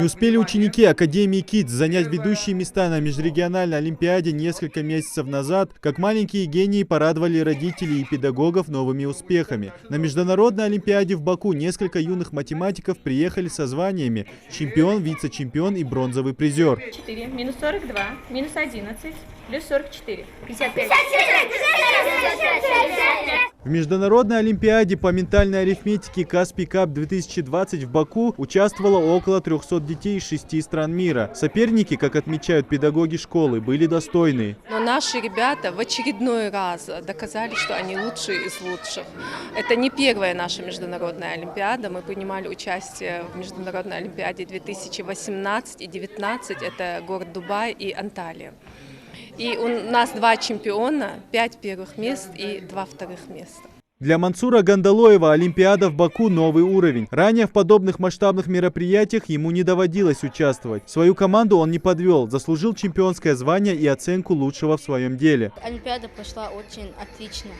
Не успели ученики Академии КИДС занять ведущие места на межрегиональной олимпиаде несколько месяцев назад, как маленькие гении порадовали родителей и педагогов новыми успехами. На международной олимпиаде в Баку несколько юных математиков приехали со званиями чемпион, вице-чемпион и бронзовый призер. 4, минус 42, минус 11, плюс 44, 55. В международной олимпиаде по ментальной арифметике Каспий Кап 2020 в Баку участвовало около 300 детей из 6 стран мира. Соперники, как отмечают педагоги школы, были достойные. Но наши ребята в очередной раз доказали, что они лучшие из лучших. Это не первая наша международная олимпиада. Мы принимали участие в международной олимпиаде 2018 и 2019. Это город Дубай и Анталия. И у нас 2 чемпиона, 5 первых мест и 2 вторых места. Для Мансура Гандалоева олимпиада в Баку – новый уровень. Ранее в подобных масштабных мероприятиях ему не доводилось участвовать. Свою команду он не подвел, заслужил чемпионское звание и оценку лучшего в своем деле. Олимпиада прошла очень отлично.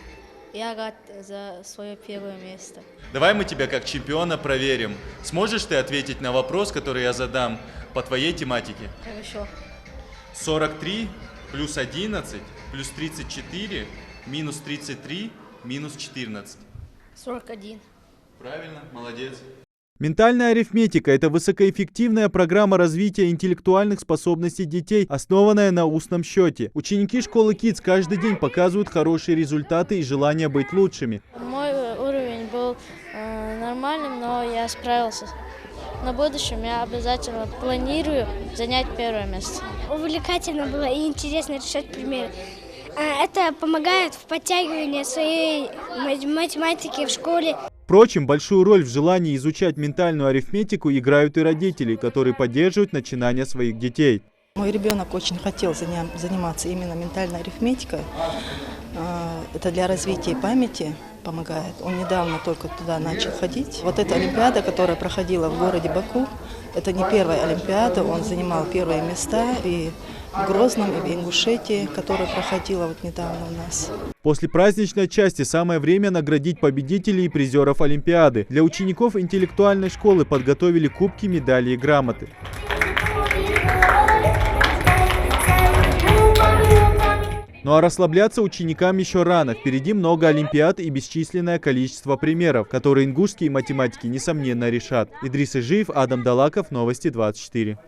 Я рад за свое первое место. Давай мы тебя как чемпиона проверим. Сможешь ты ответить на вопрос, который я задам по твоей тематике? Хорошо. 43 плюс 11 плюс 34 минус 33 минус 14. 41. Правильно, молодец. Ментальная арифметика – это высокоэффективная программа развития интеллектуальных способностей детей, основанная на устном счете. Ученики школы КИДС каждый день показывают хорошие результаты и желание быть лучшими. Мой уровень был нормальным, но я справился. На будущем я обязательно планирую занять первое место. Увлекательно было и интересно решать примеры. Это помогает в подтягивании своей математики в школе. Впрочем, большую роль в желании изучать ментальную арифметику играют и родители, которые поддерживают начинания своих детей. Мой ребенок очень хотел заниматься именно ментальной арифметикой. Это для развития памяти помогает. Он недавно только туда начал ходить. Вот эта олимпиада, которая проходила в городе Баку, это не первая олимпиада. Он занимал первые места и в Грозном, и в Ингушетии, которая проходила вот недавно у нас. После праздничной части самое время наградить победителей и призеров олимпиады. Для учеников интеллектуальной школы подготовили кубки, медали и грамоты. Ну а расслабляться ученикам еще рано. Впереди много олимпиад и бесчисленное количество примеров, которые ингушские математики, несомненно, решат. Идрис Ижиев, Адам Далаков, Новости 24.